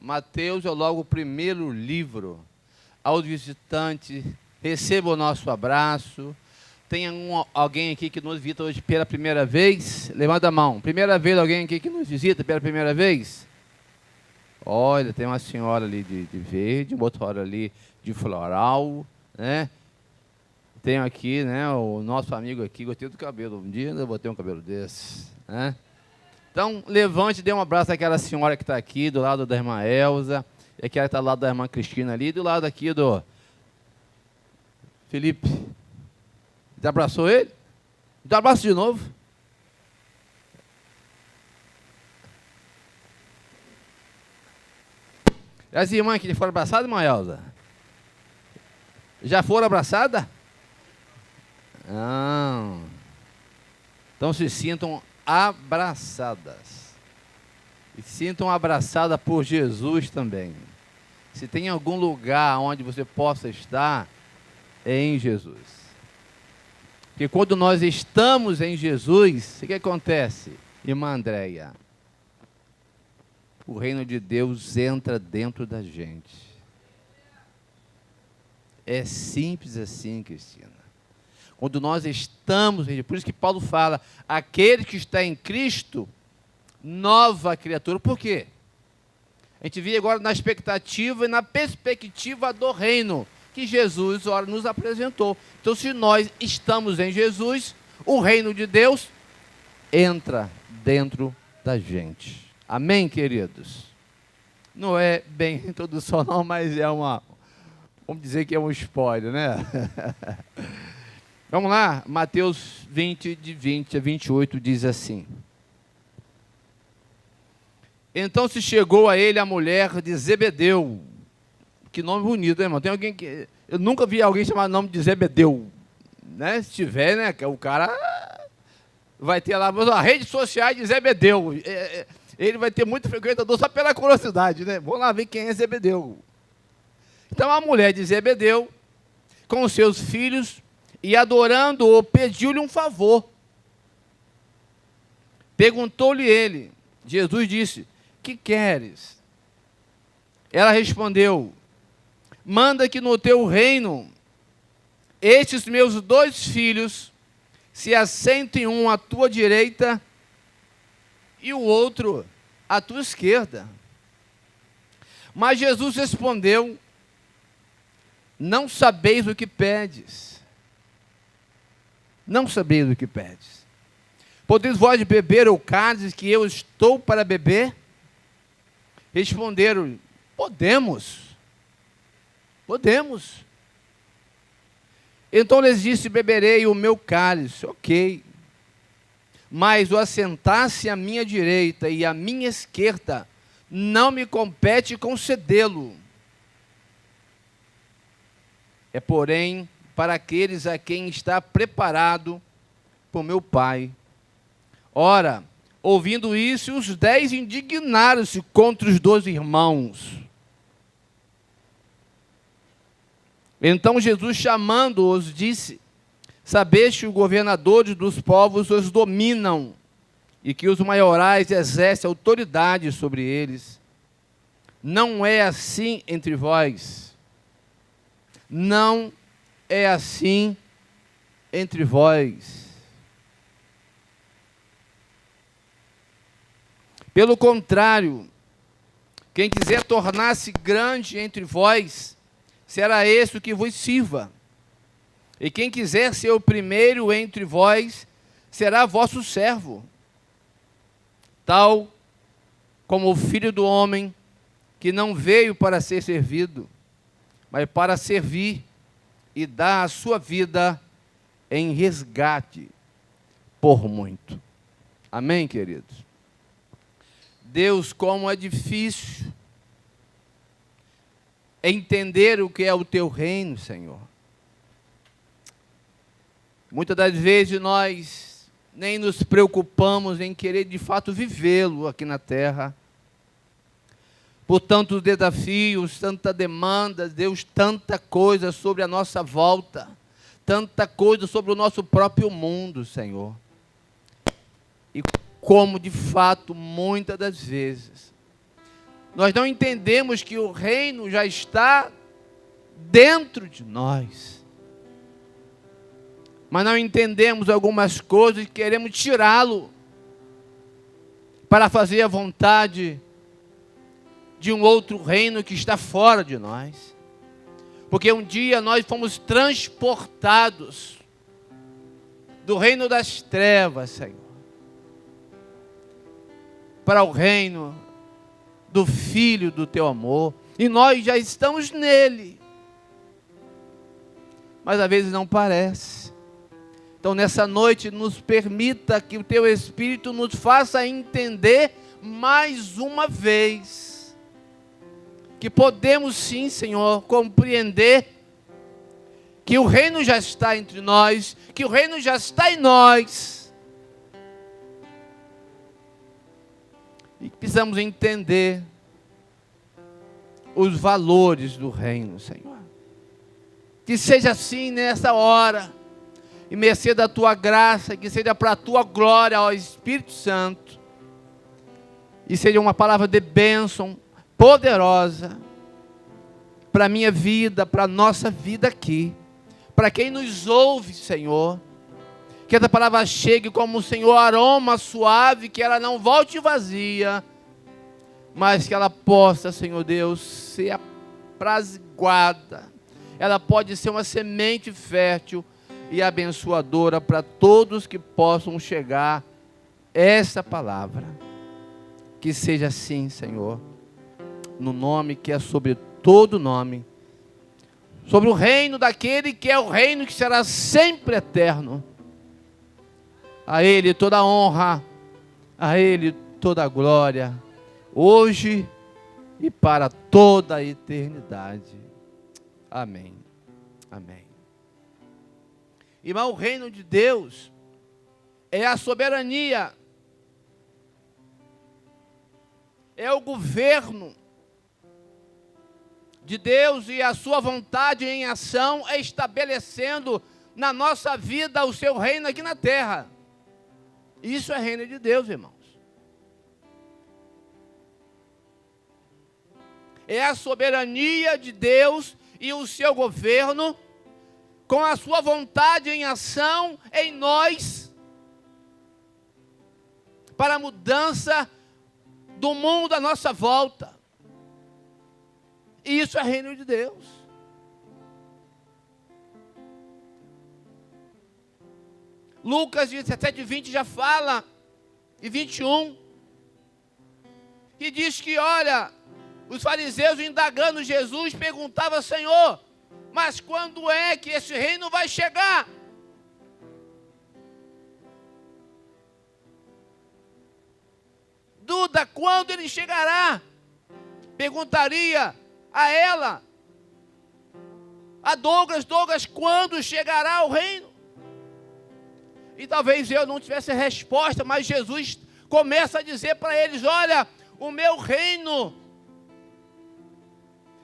Mateus é logo o primeiro livro. Aos visitantes, receba o nosso abraço. Tem alguém aqui que nos visita hoje pela primeira vez? Levanta a mão. Primeira vez alguém aqui que nos visita pela primeira vez? Olha, tem uma senhora ali de verde, uma outra ali de floral, né? Tem aqui, né, o nosso amigo aqui, gostei do cabelo. Um dia eu vou ter um cabelo desse, né? Então, levante e dê um abraço àquela senhora que está aqui, do lado da irmã Elza, e aquela que está do lado da irmã Cristina ali, do lado aqui do Felipe. Você abraçou ele? Então abraço de novo. E as irmãs que foram abraçadas, irmã Elza? Já foram abraçadas? Não. Então se sintam abraçadas. E se sintam abraçadas por Jesus também. Se tem algum lugar onde você possa estar, é em Jesus. Porque quando nós estamos em Jesus, o que acontece? Irmã Andréia, o reino de Deus entra dentro da gente. É simples assim, Cristina. Quando nós estamos, por isso que Paulo fala, aquele que está em Cristo, nova criatura. Por quê? A gente vive agora na expectativa e na perspectiva do reino que Jesus ora, nos apresentou. Então, se nós estamos em Jesus, o reino de Deus entra dentro da gente. Amém, queridos? Não é bem introdução não, mas é uma, vamos dizer que é um spoiler, né? Vamos lá, Mateus 20, de 20 a 28, diz assim. Então se chegou a ele a mulher de Zebedeu. Que nome bonito, né, irmão? Tem alguém que... Eu nunca vi alguém chamar nome de Zebedeu. Né? Se tiver, né? Que o cara vai ter lá as redes sociais de Zebedeu. Ele vai ter muito frequentador só pela curiosidade, né? Vamos lá ver quem é Zebedeu. Então a mulher de Zebedeu, com os seus filhos, e adorando-o, pediu-lhe um favor. Perguntou-lhe ele. Jesus disse: que queres? Ela respondeu: manda que no teu reino estes meus 2 filhos se assentem, um à tua direita e o outro à tua esquerda. Mas Jesus respondeu: não sabeis o que pedes. Não sabeis o que pedes. Podeis vós beber o cálice que eu estou para beber? Responderam: podemos. Podemos. Então lhes disse: beberei o meu cálice. Ok. Mas o assentar-se à minha direita e à minha esquerda não me compete concedê-lo. É, porém, para aqueles a quem está preparado por meu Pai. Ora, ouvindo isso, os 10 indignaram-se contra os 2 irmãos. Então Jesus, chamando-os, disse: sabeste que os governadores dos povos os dominam, e que os maiorais exercem autoridade sobre eles. Não é assim entre vós. Não é assim entre vós. Pelo contrário, quem quiser tornar-se grande entre vós, será esse o que vos sirva. E quem quiser ser o primeiro entre vós, será vosso servo. Tal como o Filho do Homem, que não veio para ser servido, mas para servir e dar a sua vida em resgate por muito. Amém, queridos? Deus, como é difícil entender o que é o teu reino, Senhor. Muitas das vezes nós nem nos preocupamos em querer de fato vivê-lo aqui na terra. Por tantos desafios, tanta demanda, Deus, tanta coisa sobre a nossa volta, tanta coisa sobre o nosso próprio mundo, Senhor. E como de fato, muitas das vezes, Nós não entendemos que o reino já está dentro de nós. Mas não entendemos algumas coisas e queremos tirá-lo para fazer a vontade de um outro reino que está fora de nós. Porque um dia nós fomos transportados do reino das trevas, Senhor, para o reino do Filho do Teu amor. E nós já estamos nele. Mas às vezes não parece. Então nessa noite nos permita que o Teu Espírito nos faça entender mais uma vez que podemos sim, Senhor, compreender que o reino já está entre nós, que o reino já está em nós. E precisamos entender os valores do reino, Senhor. Que seja assim nessa hora, e mercê da Tua graça, que seja para a Tua glória, ó Espírito Santo, e seja uma palavra de bênção, poderosa, para a minha vida, para a nossa vida aqui, para quem nos ouve, Senhor, que essa palavra chegue como, Senhor, aroma suave, que ela não volte vazia, mas que ela possa, Senhor Deus, ser apraziguada, ela pode ser uma semente fértil e abençoadora para todos que possam chegar essa palavra, que seja assim, Senhor, no nome que é sobre todo nome, sobre o reino daquele que é o reino que será sempre eterno. A Ele toda a honra, a Ele toda a glória, hoje e para toda a eternidade. Amém. Amém. Irmão, o reino de Deus é a soberania, é o governo de Deus e a sua vontade em ação, estabelecendo na nossa vida o seu reino aqui na terra. Isso é reino de Deus, irmãos. É a soberania de Deus e o seu governo, com a sua vontade em ação em nós, para a mudança do mundo à nossa volta. E isso é reino de Deus. Lucas 17, 20 já fala, e 21, que diz que, olha, os fariseus indagando Jesus, perguntavam: Senhor, mas quando é que esse reino vai chegar? Duda, quando ele chegará? Perguntaria a ela, a Douglas, quando chegará o reino? E talvez eu não tivesse resposta, mas Jesus começa a dizer para eles: olha, o meu reino,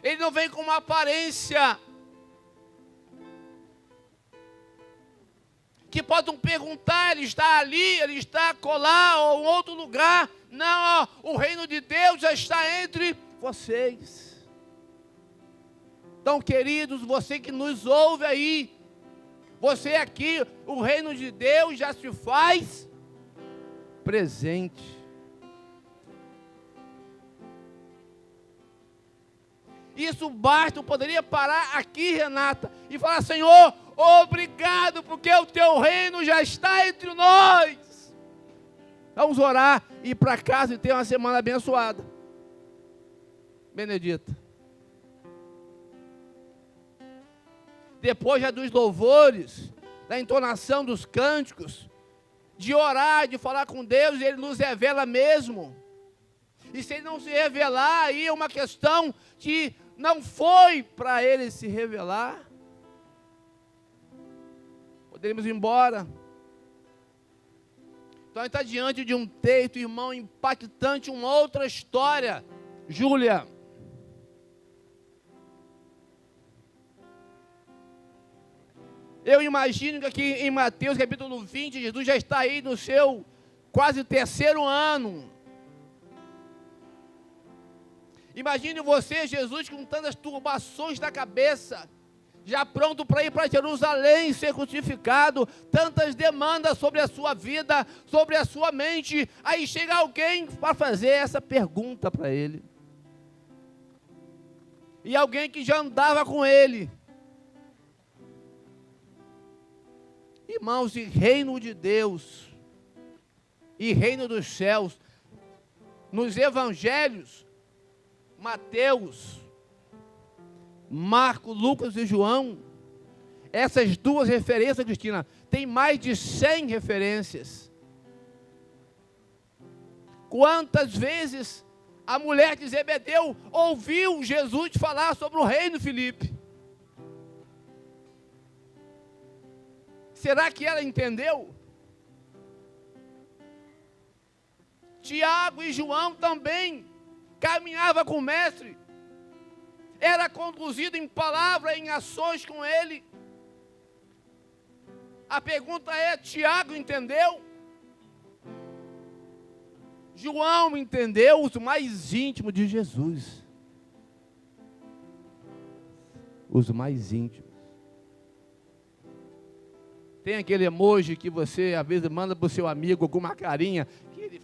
ele não vem com uma aparência que podem perguntar, ele está ali, ele está acolá ou em outro lugar. Não, ó, o reino de Deus já está entre vocês. Então, queridos, você que nos ouve aí, você aqui, o reino de Deus já se faz presente. Isso basta, eu poderia parar aqui, Renata, e falar: Senhor, obrigado, porque o teu reino já está entre nós. Vamos orar, ir para casa e ter uma semana abençoada. Benedita. Depois já dos louvores, da entonação dos cânticos, de orar, de falar com Deus, Ele nos revela mesmo. E se Ele não se revelar, aí é uma questão que não foi para Ele se revelar. Poderíamos ir embora. Então a gente está diante de um texto, irmão, impactante, uma outra história. Júlia. Eu imagino que aqui em Mateus capítulo 20, Jesus já está aí no seu quase terceiro ano. Imagine você, Jesus, com tantas turbações na cabeça, já pronto para ir para Jerusalém, ser crucificado, tantas demandas sobre a sua vida, sobre a sua mente. Aí chega alguém para fazer essa pergunta para ele. E alguém que já andava com ele. Irmãos, e reino de Deus, e reino dos céus, nos evangelhos, Mateus, Marcos, Lucas e João, essas duas referências, Cristina, tem mais de 100 referências. Quantas vezes a mulher de Zebedeu ouviu Jesus falar sobre o reino, Filipe? Será que ela entendeu? Tiago e João também caminhavam com o mestre, era conduzido em palavra, em ações com ele. A pergunta é: Tiago entendeu? João entendeu, os mais íntimos de Jesus. Os mais íntimos. Tem aquele emoji que você às vezes manda para o seu amigo alguma carinha, que ele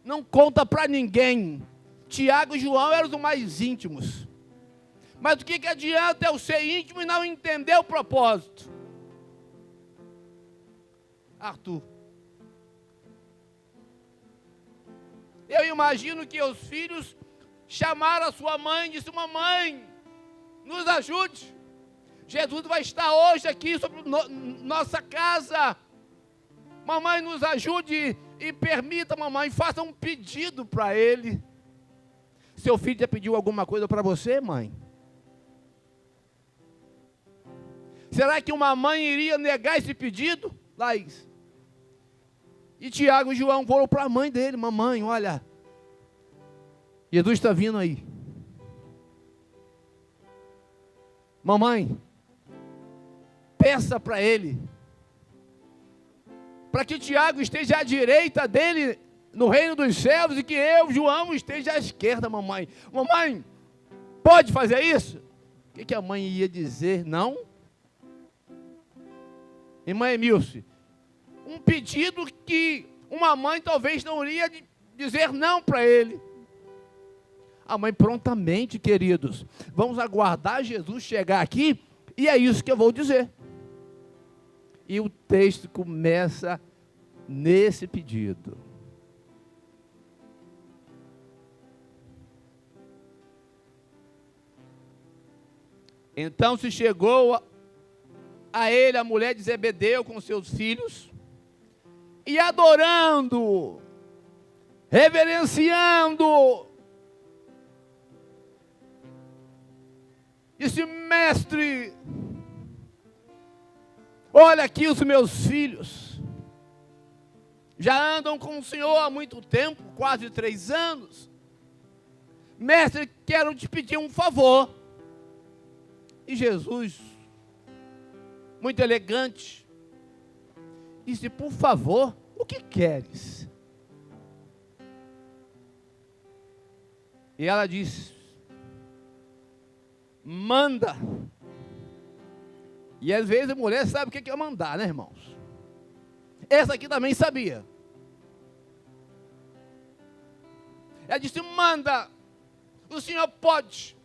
não conta para ninguém. Tiago e João eram os mais íntimos. Mas o que adianta eu ser íntimo e não entender o propósito? Arthur, eu imagino que os filhos chamaram a sua mãe e disse: mamãe, nos ajude. Jesus vai estar hoje aqui sobre nossa casa. Mamãe, nos ajude e permita, mamãe, faça um pedido para ele. Seu filho já pediu alguma coisa para você, mãe? Será que uma mãe iria negar esse pedido, Laís? E Tiago e João foram para a mãe dele: mamãe, olha, Jesus está vindo aí. Mamãe, peça para ele, para que Tiago esteja à direita dele no reino dos céus, e que eu, João, esteja à esquerda, mamãe. Mamãe, pode fazer isso? O que a mãe ia dizer? Não? Irmã Emilce, um pedido que uma mãe talvez não iria dizer não para ele. A mãe prontamente, queridos, vamos aguardar Jesus chegar aqui, e é isso que eu vou dizer. E o texto começa nesse pedido. Então se chegou a ele a mulher de Zebedeu com seus filhos, e adorando, reverenciando, disse: mestre, olha aqui os meus filhos, já andam com o Senhor há muito tempo, quase 3 anos. Mestre, quero te pedir um favor. E Jesus, muito elegante, disse: por favor, o que queres? E ela disse: manda. E às vezes a mulher sabe o que é mandar, né, irmãos? Essa aqui também sabia. Ela disse: manda, o Senhor pode.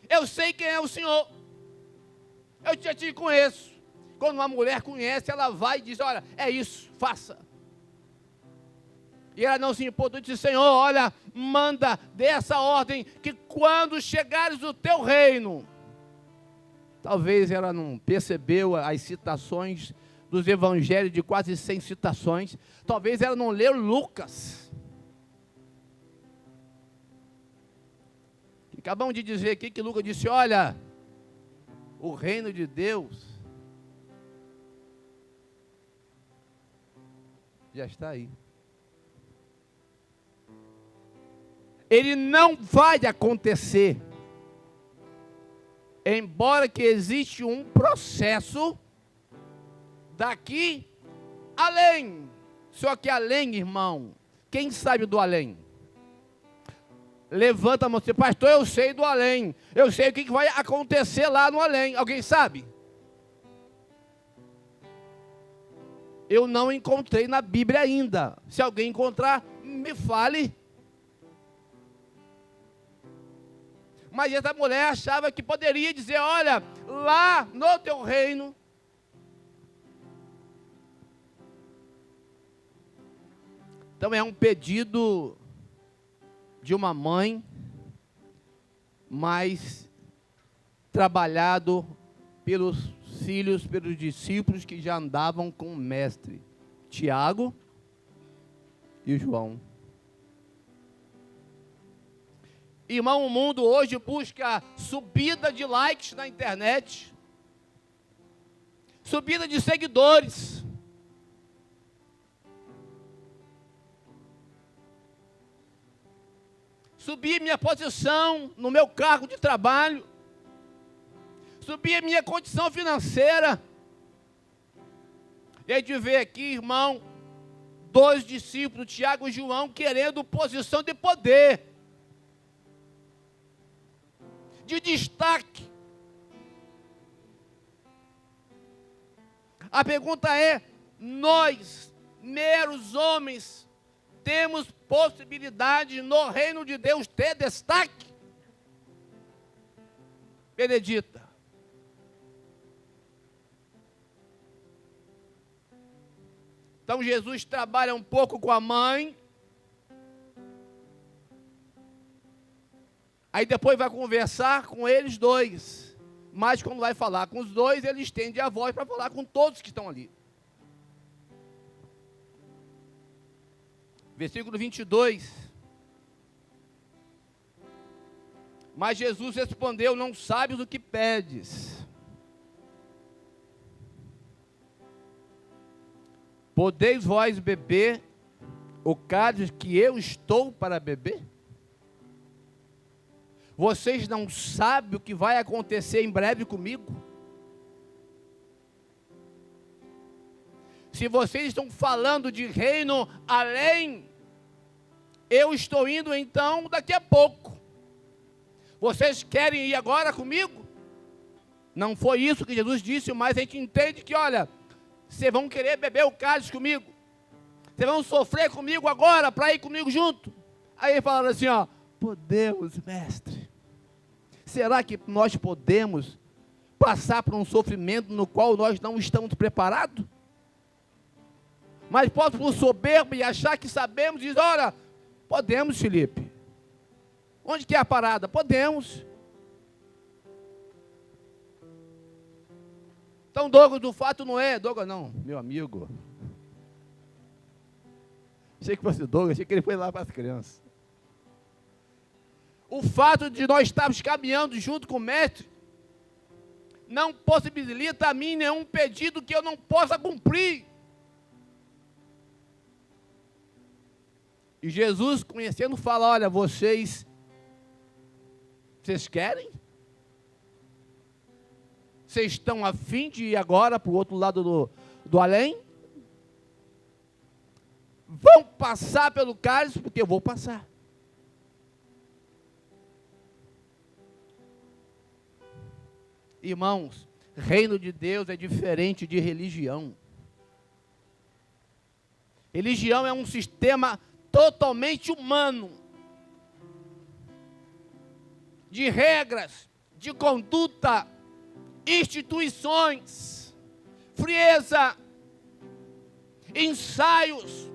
Eu sei quem é o Senhor. Eu já te conheço. Quando uma mulher conhece, ela vai e diz: olha, é isso, faça. E ela não se importou, disse: Senhor, olha, manda, dê essa ordem, que quando chegares o teu reino. Talvez ela não percebeu as citações dos evangelhos, de quase 100 citações. Talvez ela não leu Lucas. Acabamos de dizer aqui que Lucas disse: olha, o reino de Deus já está aí. Ele não vai acontecer, embora que existe um processo daqui além. Só que além, irmão, Quem sabe do além? Levanta a mão, você, pastor, eu sei do além. Eu sei o que vai acontecer lá no além. Alguém sabe? Eu não encontrei na Bíblia ainda. Se alguém encontrar, me fale. Mas essa mulher achava que poderia dizer, olha, lá no teu reino, então é um pedido de uma mãe, mas trabalhado pelos filhos, pelos discípulos que já andavam com o mestre, Tiago e João. Irmão, o mundo hoje busca subida de likes na internet, subida de seguidores, subir minha posição no meu cargo de trabalho, subir a minha condição financeira. E a gente vê aqui, irmão, dois discípulos, Tiago e João, querendo posição de poder, de destaque. A pergunta é, nós, meros homens, temos possibilidade no reino de Deus ter destaque? Benedita. Então Jesus trabalha um pouco com a mãe, aí depois vai conversar com eles dois, mas quando vai falar com os dois, ele estende a voz para falar com todos que estão ali. Versículo 22. Mas Jesus respondeu, não sabes o que pedes. Podeis vós beber o cálice que eu estou para beber? Vocês não sabem o que vai acontecer em breve comigo? Se vocês estão falando de reino além, eu estou indo então daqui a pouco. Vocês querem ir agora comigo? Não foi isso que Jesus disse, mas a gente entende que, olha, vocês vão querer beber o cálice comigo? Vocês vão sofrer comigo agora para ir comigo junto? Aí falaram assim, ó, podemos, mestre. Será que nós podemos passar por um sofrimento no qual nós não estamos preparados? Mas posso por soberba e achar que sabemos, diz, olha, podemos, Felipe. Onde que é a parada? Podemos. Então, Douglas, do fato não é, Douglas não, meu amigo. Achei que fosse Douglas, achei que ele foi lá para as crianças. O fato de nós estarmos caminhando junto com o mestre, não possibilita a mim nenhum pedido que eu não possa cumprir. E Jesus, conhecendo, fala, olha, vocês querem? Vocês estão a fim de ir agora para o outro lado do além? Vão passar pelo cálice, porque eu vou passar. Irmãos, reino de Deus é diferente de religião. Religião é um sistema totalmente humano, de regras, de conduta, instituições, frieza, ensaios,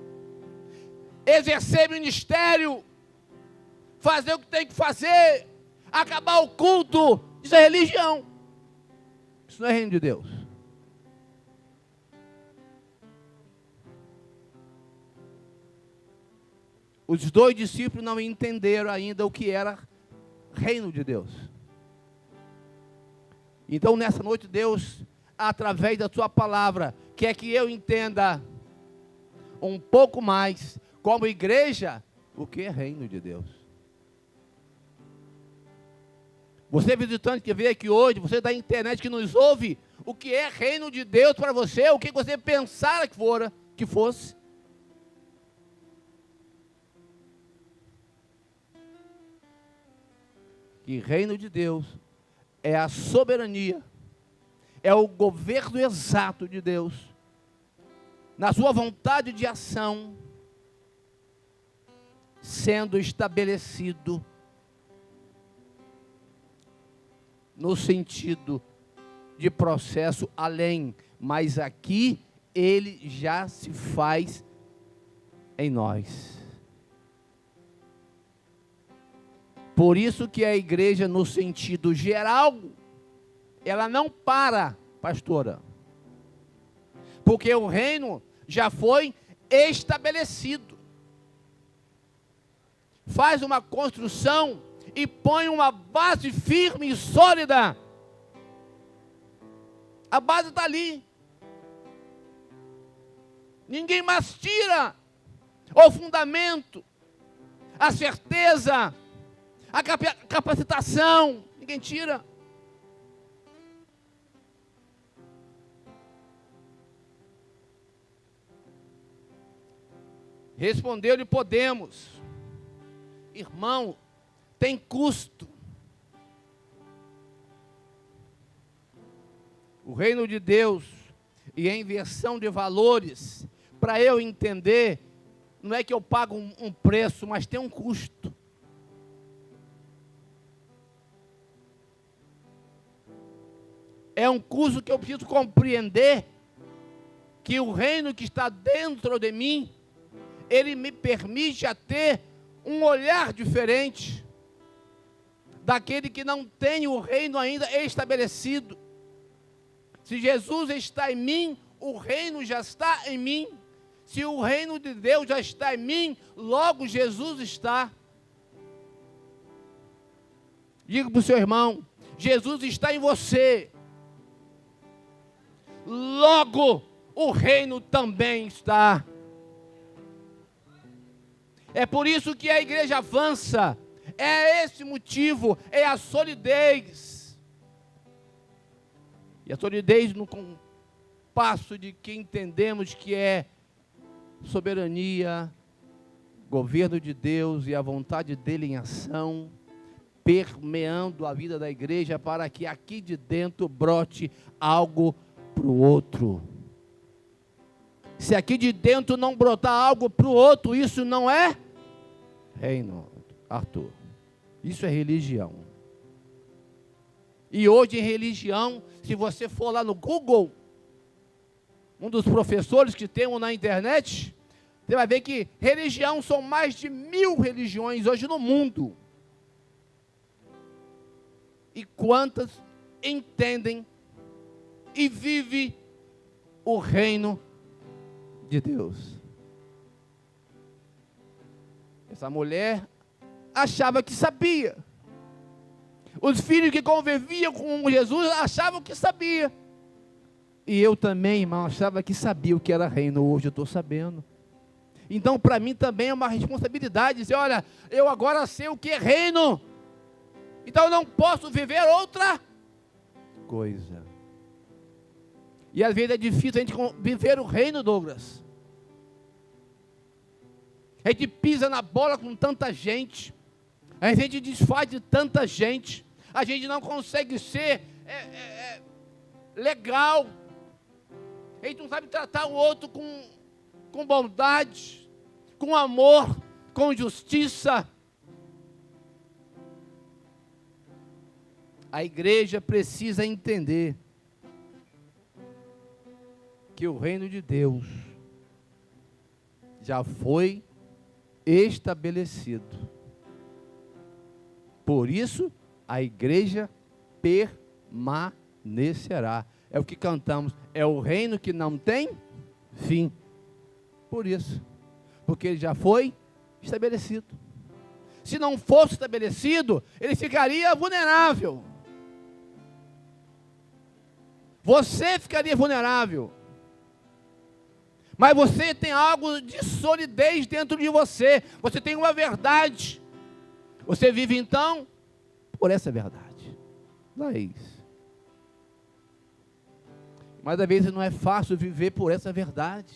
exercer ministério, fazer o que tem que fazer, acabar o culto. Isso é religião. Isso não é reino de Deus. Os dois discípulos não entenderam ainda o que era reino de Deus. Então, nessa noite, Deus, através da sua palavra, quer que eu entenda um pouco mais, como igreja, o que é reino de Deus. Você visitante que veio aqui hoje, você da internet que nos ouve, o que é reino de Deus para você, o que você pensara que fosse. que o reino de Deus é a soberania, é o governo exato de Deus, na sua vontade de ação, sendo estabelecido no sentido de processo além, mas aqui ele já se faz em nós. Por isso que a igreja, no sentido geral, ela não para, pastora, porque o reino já foi estabelecido. Faz uma construção e põe uma base firme e sólida. A base está ali. Ninguém mais tira o fundamento, a certeza, a capacitação. Ninguém tira. Respondeu-lhe: podemos. Irmão, tem custo. O reino de Deus e a inversão de valores, para eu entender, não é que eu pago um preço, mas tem um custo. É um custo que eu preciso compreender, que o reino que está dentro de mim, ele me permite a ter um olhar diferente daquele que não tem o reino ainda estabelecido. Se Jesus está em mim, o reino já está em mim. Se o reino de Deus já está em mim, logo Jesus está. Diga para o seu irmão: Jesus está em você. Logo, o reino também está. É por isso que a igreja avança. É esse motivo, é a solidez. E a solidez no compasso de que entendemos que é soberania, governo de Deus e a vontade dele em ação, permeando a vida da igreja para que aqui de dentro brote algo para o outro. Se aqui de dentro não brotar algo para o outro, isso não é reino, Arthur. Isso é religião. E hoje em religião, se você for lá no Google, um dos professores que tem na internet, você vai ver que religião são mais de 1000 religiões hoje no mundo. E quantas entendem e vivem o reino de Deus? Essa mulher achava que sabia. Os filhos que conviviam com Jesus achavam que sabia. E eu também, irmão, achava que sabia o que era reino. Hoje eu estou sabendo. Então, para mim também é uma responsabilidade dizer: olha, eu agora sei o que é reino. Então eu não posso viver outra coisa. E às vezes é difícil a gente viver o reino, Douglas. A gente pisa na bola com tanta gente. A gente desfaz de tanta gente. A gente não consegue ser legal. A gente não sabe tratar o outro com bondade, com amor, com justiça. A igreja precisa entender que o reino de Deus já foi estabelecido. Por isso, a igreja permanecerá. É o que cantamos. É o reino que não tem fim. Por isso. Porque ele já foi estabelecido. Se não fosse estabelecido, ele ficaria vulnerável. Você ficaria vulnerável. Mas você tem algo de solidez dentro de você. Você tem uma verdade. Você vive então por essa verdade. Laís. Mas às vezes não é fácil viver por essa verdade.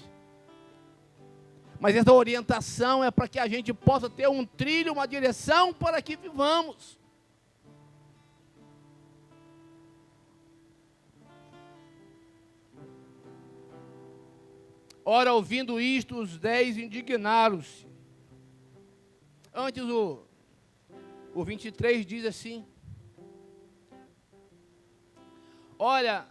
Mas essa orientação é para que a gente possa ter um trilho, uma direção para que vivamos. Ora, ouvindo isto, os 10 indignaram-se. Antes o 23 diz assim: olha,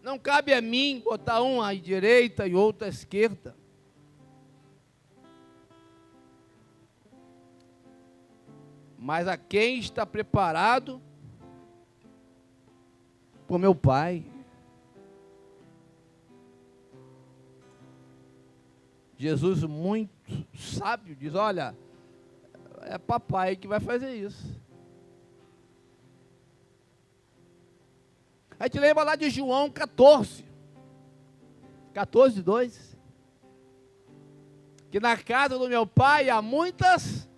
não cabe a mim botar um à direita e outro à esquerda. Mas a quem está preparado por meu Pai. Jesus, muito sábio, diz: olha, é papai que vai fazer isso. A gente lembra lá de João 14, 2, que na casa do meu pai há muitas,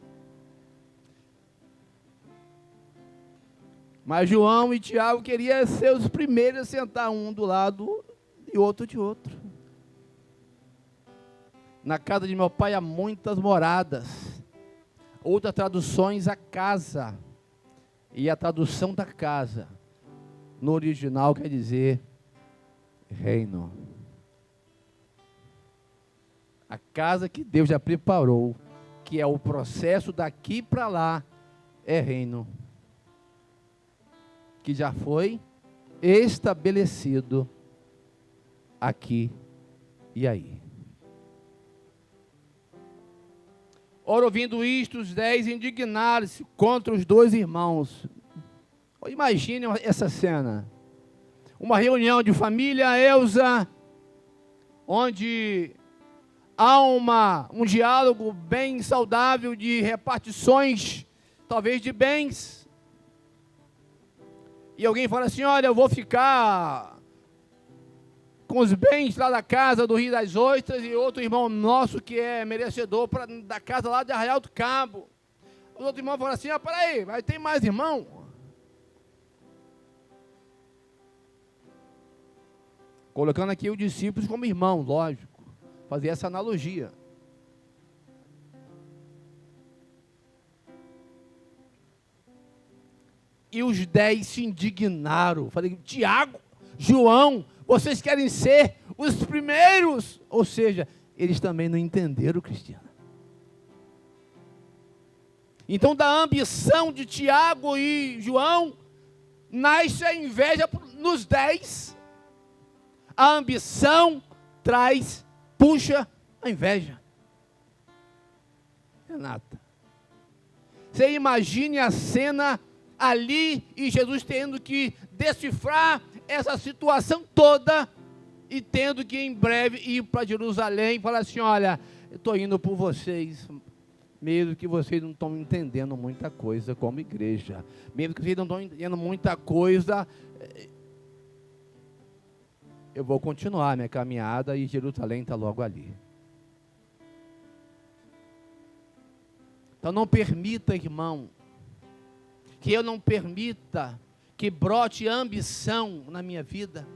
mas João e Tiago queriam ser os primeiros a sentar, um do lado e outro de outro. Na casa de meu pai há muitas moradas. Outras traduções, a casa. E a tradução da casa, no original, quer dizer reino. A casa que Deus já preparou, que é o processo daqui para lá, é reino. Que já foi estabelecido aqui e aí. Ora, ouvindo isto, os 10 indignaram-se contra os 2 irmãos. Imagine essa cena. Uma reunião de família, Elza, onde há um diálogo bem saudável de repartições, talvez de bens. E alguém fala assim: olha, eu vou ficar com os bens lá da casa do Rio das Ostras, e outro irmão nosso que é merecedor da casa lá de Arraial do Cabo. Os outros irmãos falam assim: peraí, mas tem mais irmão? Colocando aqui os discípulos como irmão, lógico. Fazer essa analogia. E os 10 se indignaram. Falei: Tiago, João, vocês querem ser os primeiros? Ou seja, eles também não entenderam, Cristiana. Então, da ambição de Tiago e João, nasce a inveja nos 10. A ambição puxa a inveja. Renata, você imagine a cena ali e Jesus tendo que decifrar essa situação toda e tendo que em breve ir para Jerusalém e falar assim: olha, eu estou indo por vocês, mesmo que vocês não estão entendendo muita coisa como igreja, mesmo que vocês não estão entendendo muita coisa, eu vou continuar minha caminhada e Jerusalém está logo ali. Então não permita, irmão, que eu não permita que brote ambição na minha vida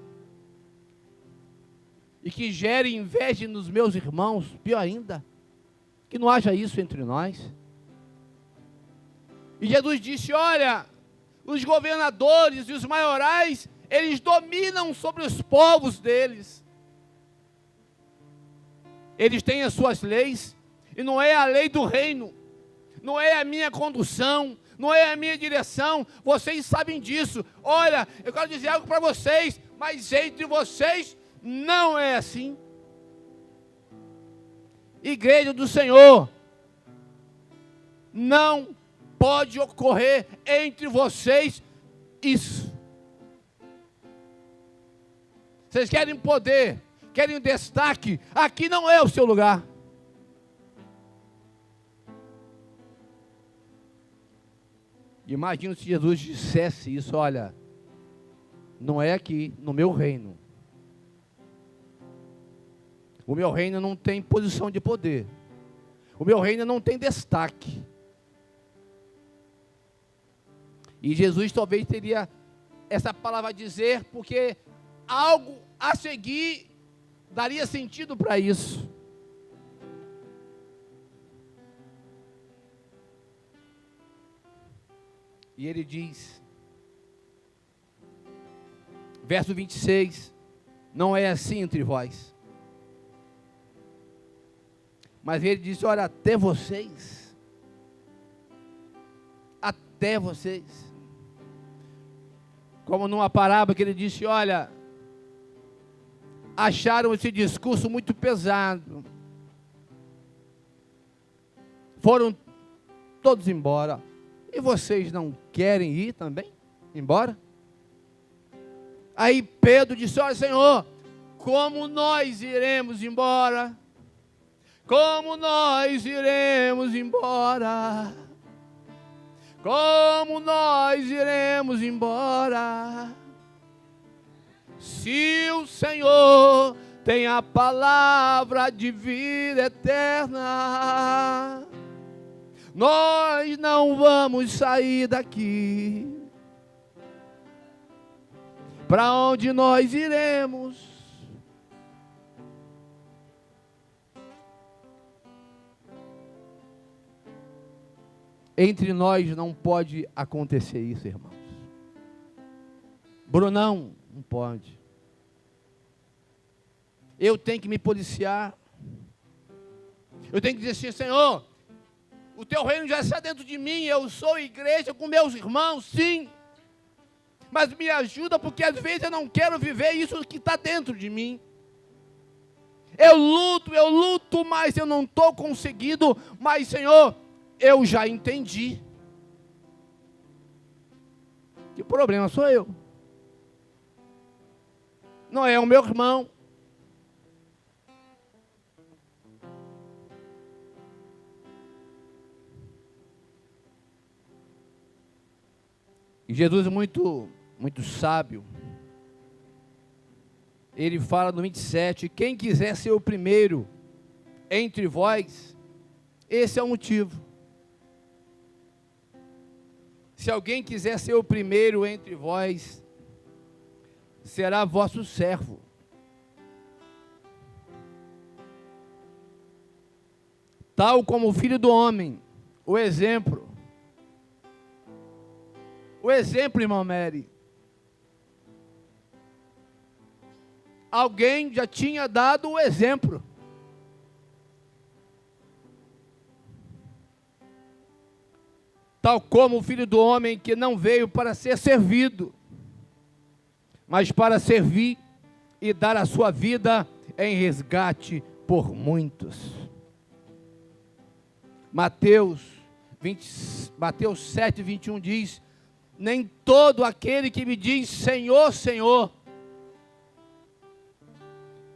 e que gere inveja nos meus irmãos, pior ainda, que não haja isso entre nós. E Jesus disse: olha, os governadores e os maiorais, eles dominam sobre os povos deles. Eles têm as suas leis, e não é a lei do reino, não é a minha condução, não é a minha direção, vocês sabem disso. Olha, eu quero dizer algo para vocês, mas entre vocês não é assim. Igreja do Senhor, não pode ocorrer entre vocês isso. Vocês querem poder, querem destaque, aqui não é o seu lugar. Imagina se Jesus dissesse isso: olha, não é aqui, no meu reino. O meu reino não tem posição de poder. O meu reino não tem destaque. E Jesus talvez teria essa palavra a dizer, porque algo a seguir daria sentido para isso. E ele diz, verso 26, não é assim entre vós. Mas ele disse: olha, até vocês. Até vocês. Como numa parábola que ele disse: olha, acharam esse discurso muito pesado. Foram todos embora. E vocês não querem ir também? Embora? Aí Pedro disse: olha, Senhor, como nós iremos embora? Como nós iremos embora? Como nós iremos embora? Se o Senhor tem a palavra de vida eterna, nós não vamos sair daqui. Para onde nós iremos? Entre nós não pode acontecer isso, irmãos. Brunão, não pode. Eu tenho que me policiar. Eu tenho que dizer assim: Senhor, o teu reino já está dentro de mim, eu sou igreja com meus irmãos, sim. Mas me ajuda, porque às vezes eu não quero viver isso que está dentro de mim. Eu luto, mas eu não estou conseguindo. Mas, Senhor, eu já entendi. Que o problema sou eu. Não é o meu irmão. E Jesus é muito sábio. Ele fala no 27, quem quiser ser o primeiro entre vós, esse é o motivo. Se alguém quiser ser o primeiro entre vós, será vosso servo. Tal como o Filho do Homem, o exemplo. O exemplo, irmão Mary. Alguém já tinha dado o exemplo. Tal como o Filho do Homem, que não veio para ser servido, mas para servir e dar a sua vida em resgate por muitos. Mateus 7, 21 diz: nem todo aquele que me diz Senhor, Senhor,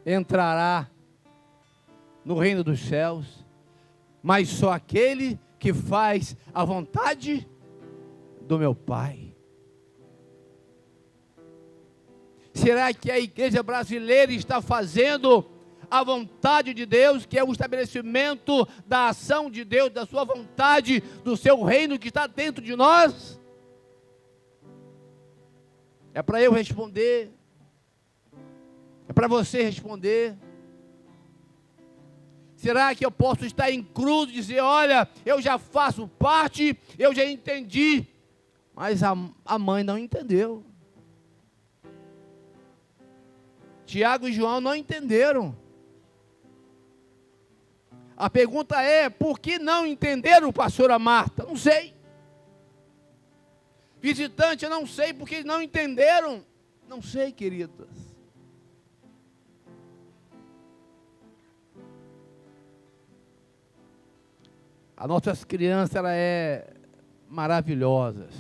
entrará no reino dos céus, mas só aquele que faz a vontade do meu Pai. Será que a igreja brasileira está fazendo a vontade de Deus, que é o estabelecimento da ação de Deus, da sua vontade, do seu reino que está dentro de nós? É para eu responder. É para você responder. Será que eu posso estar em cruz e dizer: olha, eu já faço parte, eu já entendi, mas a mãe não entendeu. Tiago e João não entenderam. A pergunta é: por que não entenderam, pastora Marta? Não sei. Visitante, eu não sei porque não entenderam. Não sei, queridas. As nossas crianças, elas é maravilhosas.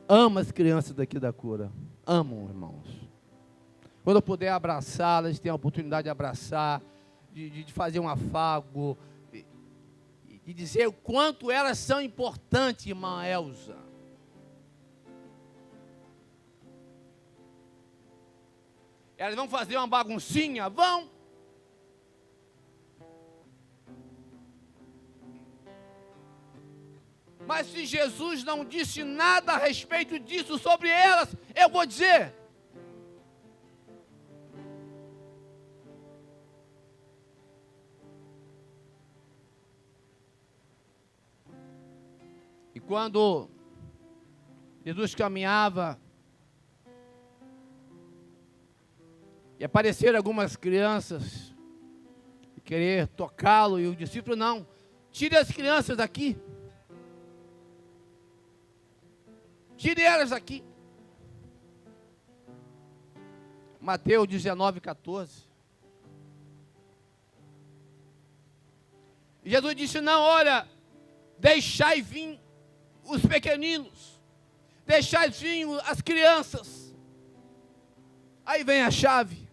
Amo as crianças daqui da cura. Amo, irmãos. Quando eu puder abraçá-las, ter a oportunidade de abraçar, de fazer um afago, de dizer o quanto elas são importantes, irmã Elza. Elas vão fazer uma baguncinha? Vão. Mas se Jesus não disse nada a respeito disso sobre elas, eu vou dizer. E quando Jesus caminhava, e apareceram algumas crianças, querer tocá-lo, e o discípulo não. Tire as crianças daqui. Tire elas daqui. Mateus 19:14. Jesus disse, não, olha, deixai vir os pequeninos, deixai vir as crianças. Aí vem a chave.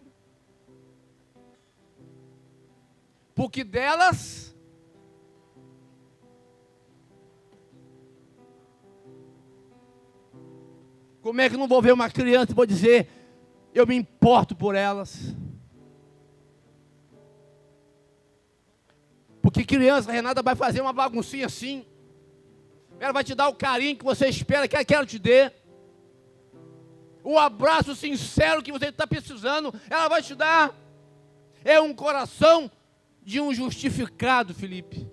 Porque delas como é que não vou ver uma criança e vou dizer, eu me importo por elas? Porque criança, a Renata vai fazer uma baguncinha assim. Ela vai te dar o carinho que você espera que ela te dê. O abraço sincero que você está precisando, ela vai te dar. É um coração de um justificado, Felipe.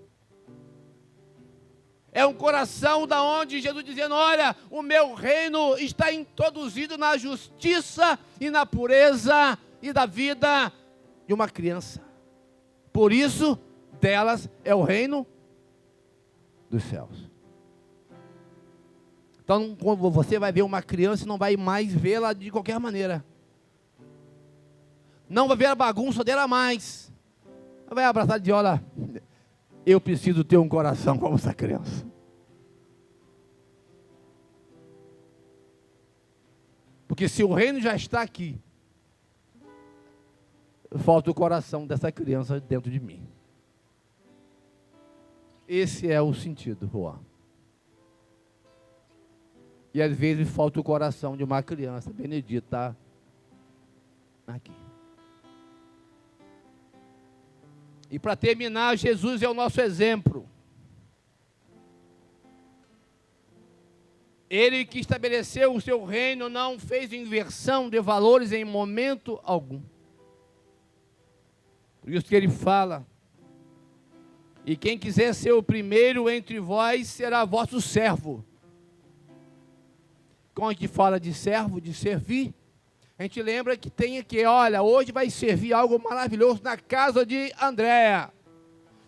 É um coração da onde Jesus dizendo, olha, o meu reino está introduzido na justiça e na pureza e da vida de uma criança. Por isso, delas é o reino dos céus. Então, quando você vai ver uma criança, não vai mais vê-la de qualquer maneira. Não vai ver a bagunça dela mais. Vai abraçar e dizer, olha, eu preciso ter um coração como essa criança. Porque se o reino já está aqui, falta o coração dessa criança dentro de mim. Esse é o sentido, Juan. E às vezes falta o coração de uma criança benedita aqui. E para terminar, Jesus é o nosso exemplo. Ele que estabeleceu o seu reino não fez inversão de valores em momento algum. Por isso que ele fala, e quem quiser ser o primeiro entre vós será vosso servo. Quando a gente fala de servo, de servir, a gente lembra que tem aqui, olha, hoje vai servir algo maravilhoso na casa de Andréa.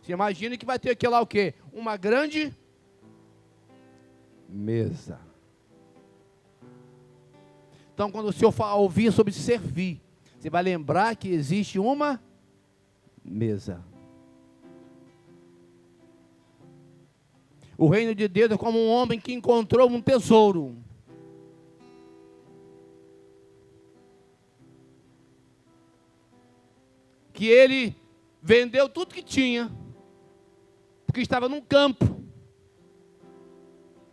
Você imagina que vai ter aqui lá o quê? Uma grande mesa. Então, quando o senhor ouvir sobre servir, você vai lembrar que existe uma mesa. O reino de Deus é como um homem que encontrou um tesouro. Que ele vendeu tudo que tinha, porque estava num campo.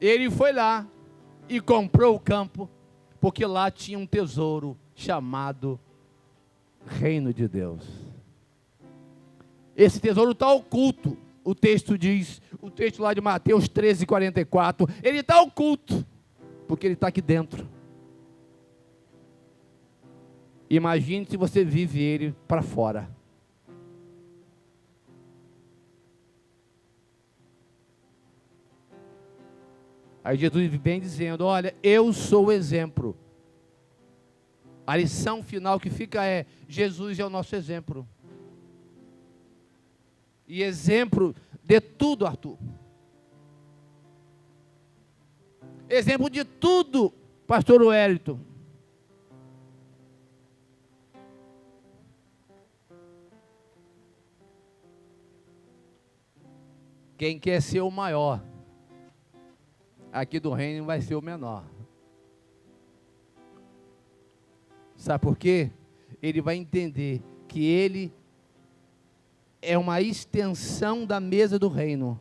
Ele foi lá e comprou o campo, porque lá tinha um tesouro chamado Reino de Deus. Esse tesouro está oculto, o texto diz, o texto lá de Mateus 13:44, ele está oculto, porque ele está aqui dentro. Imagine se você vive ele para fora. Aí Jesus vem dizendo, olha, eu sou o exemplo. A lição final que fica é, Jesus é o nosso exemplo. E exemplo de tudo, Arthur. Exemplo de tudo, pastor Wellington. Quem quer ser o maior, aqui do reino vai ser o menor. Sabe por quê? Ele vai entender que ele é uma extensão da mesa do reino.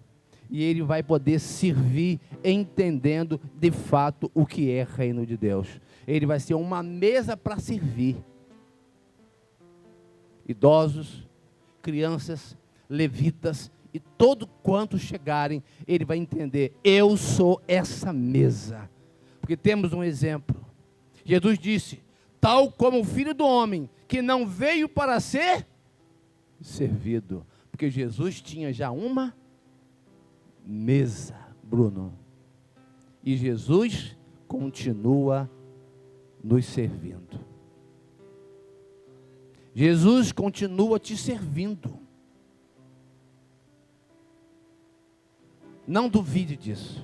E ele vai poder servir entendendo de fato o que é reino de Deus. Ele vai ser uma mesa para servir. Idosos, crianças, levitas, e todo quanto chegarem, ele vai entender, eu sou essa mesa. Porque temos um exemplo. Jesus disse, tal como o Filho do Homem, que não veio para ser servido. Porque Jesus tinha já uma mesa, Bruno. E Jesus continua nos servindo. Jesus continua te servindo. Não duvide disso.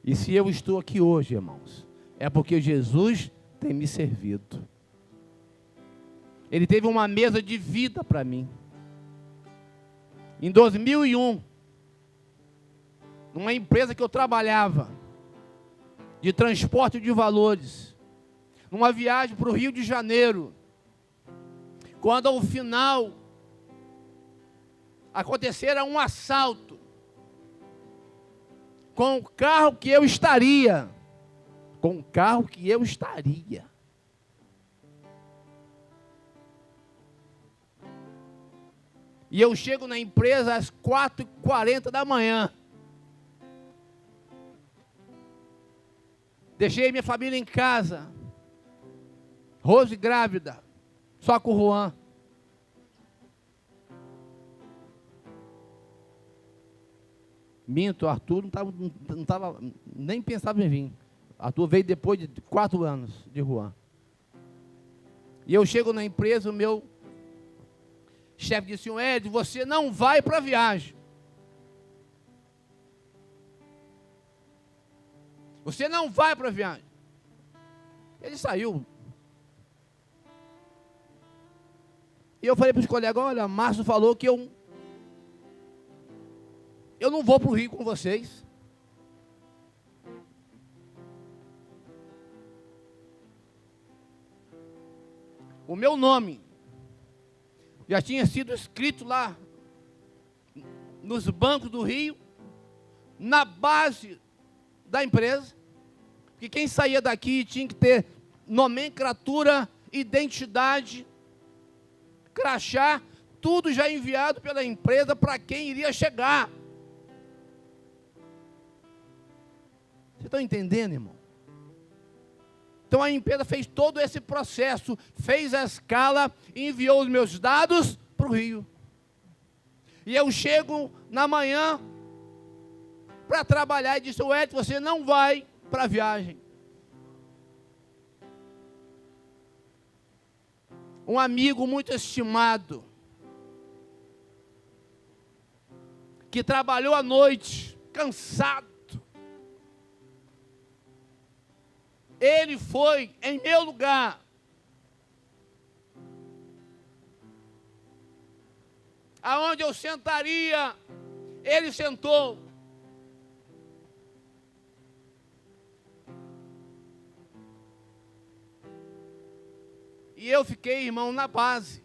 E se eu estou aqui hoje, irmãos, é porque Jesus tem me servido. Ele teve uma mesa de vida para mim. Em 2001, numa empresa que eu trabalhava, de transporte de valores, numa viagem para o Rio de Janeiro, quando ao final acontecera um assalto com o carro que eu estaria, E eu chego na empresa às 4h40 da manhã. Deixei minha família em casa. Rose grávida. Só com o Juan. Minto, Arthur não tava, nem pensava em vir. Arthur veio depois de 4 anos de Juan. E eu chego na empresa, o meu chefe disse: Ed, você não vai para a viagem. Você não vai para a viagem. Ele saiu. E eu falei para os colegas: olha, Márcio falou que eu não vou para o Rio com vocês. O meu nome já tinha sido escrito lá nos bancos do Rio, na base da empresa, que quem saía daqui tinha que ter nomenclatura, identidade, crachá, tudo já enviado pela empresa para quem iria chegar. Vocês estão entendendo, irmão? Então a empresa fez todo esse processo, fez a escala, enviou os meus dados para o Rio. E eu chego na manhã para trabalhar e disse: Ed, você não vai para a viagem. Um amigo muito estimado, que trabalhou à noite, cansado, ele foi em meu lugar. Aonde eu sentaria, ele sentou. E eu fiquei, irmão, na base.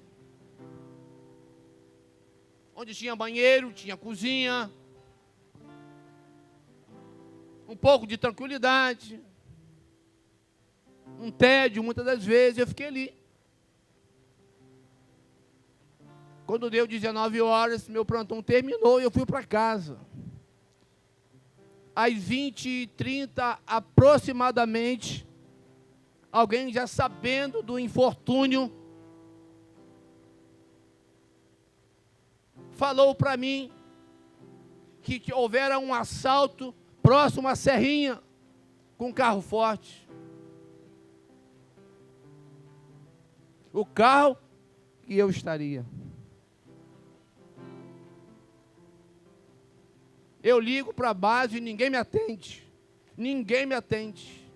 Onde tinha banheiro, tinha cozinha. Um pouco de tranquilidade. Um tédio, muitas das vezes, eu fiquei ali. Quando deu 19 horas, meu plantão terminou e eu fui para casa. Às 20h30, aproximadamente, alguém já sabendo do infortúnio, falou para mim que houvera um assalto próximo à Serrinha, com um carro forte. O carro que eu estaria. Eu ligo para a base e ninguém me atende. Ninguém me atende.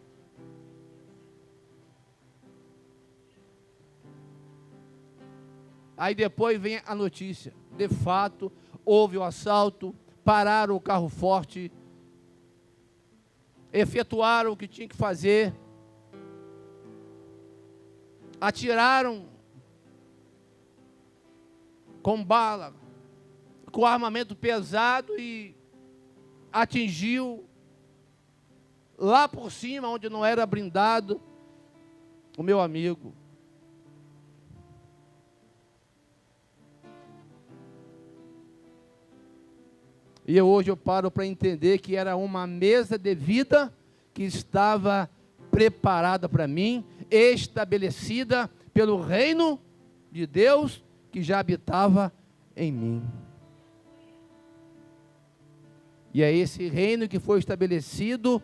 Aí depois vem a notícia. De fato, houve o assalto, pararam o carro forte, efetuaram o que tinha que fazer, atiraram com bala, com armamento pesado e atingiu lá por cima, onde não era blindado, o meu amigo. E hoje eu paro para entender que era uma mesa de vida que estava preparada para mim, estabelecida pelo reino de Deus que já habitava em mim. E é esse reino que foi estabelecido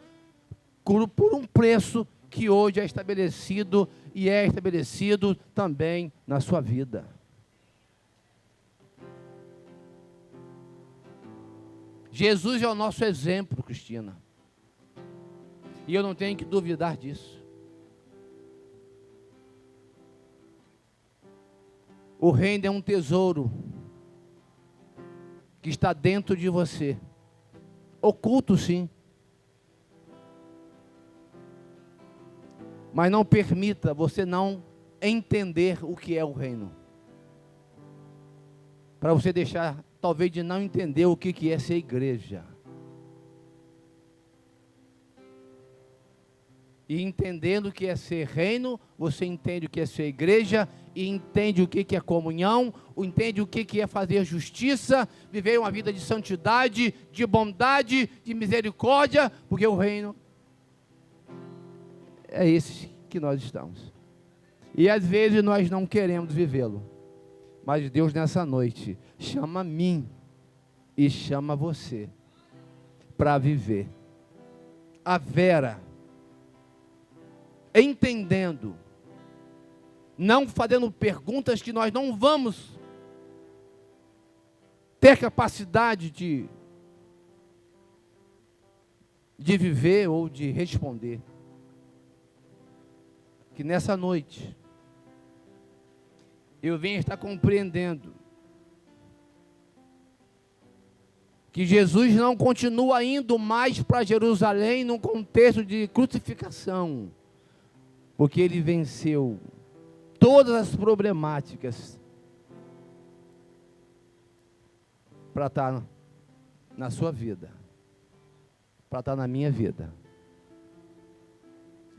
por um preço que hoje é estabelecido e é estabelecido também na sua vida. Jesus é o nosso exemplo, Cristina. E eu não tenho que duvidar disso. O reino é um tesouro que está dentro de você. Oculto, sim. Mas não permita você não entender o que é o reino. Para você deixar, talvez, de não entender o que é ser igreja. E entendendo o que é ser reino, você entende o que é ser igreja, e entende o que é comunhão, entende o que é fazer justiça, viver uma vida de santidade, de bondade, de misericórdia, porque o reino é esse que nós estamos. E às vezes nós não queremos vivê-lo, mas Deus nessa noite chama a mim e chama você para viver. A Vera, entendendo, não fazendo perguntas que nós não vamos ter capacidade de viver ou de responder. Que nessa noite eu venho estar compreendendo que Jesus não continua indo mais para Jerusalém num contexto de crucificação, porque ele venceu todas as problemáticas para estar na sua vida, para estar na minha vida.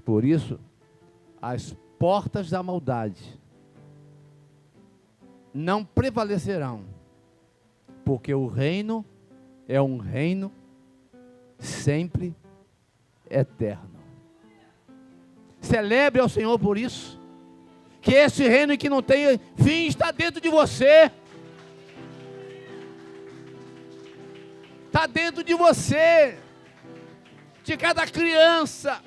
Por isso, as portas da maldade não prevalecerão, porque o reino é um reino sempre eterno. Celebre ao Senhor por isso, que esse reino que não tem fim está dentro de você, está dentro de você, de cada criança,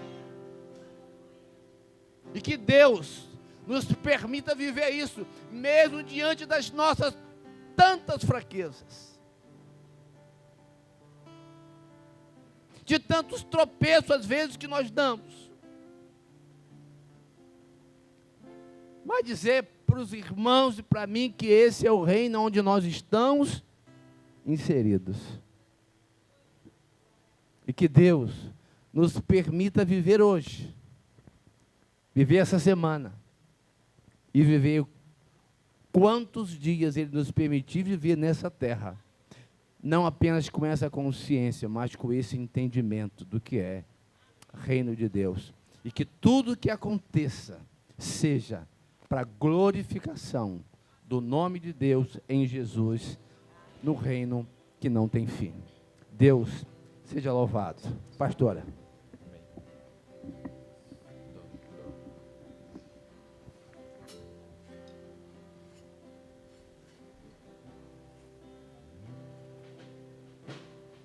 e que Deus nos permita viver isso, mesmo diante das nossas tantas fraquezas, de tantos tropeços às vezes que nós damos. Vai dizer para os irmãos e para mim que esse é o reino onde nós estamos inseridos. E que Deus nos permita viver hoje, viver essa semana, e viver quantos dias Ele nos permitir viver nessa terra, não apenas com essa consciência, mas com esse entendimento do que é reino de Deus. E que tudo que aconteça seja para glorificação do nome de Deus em Jesus, no reino que não tem fim. Deus seja louvado. Pastora.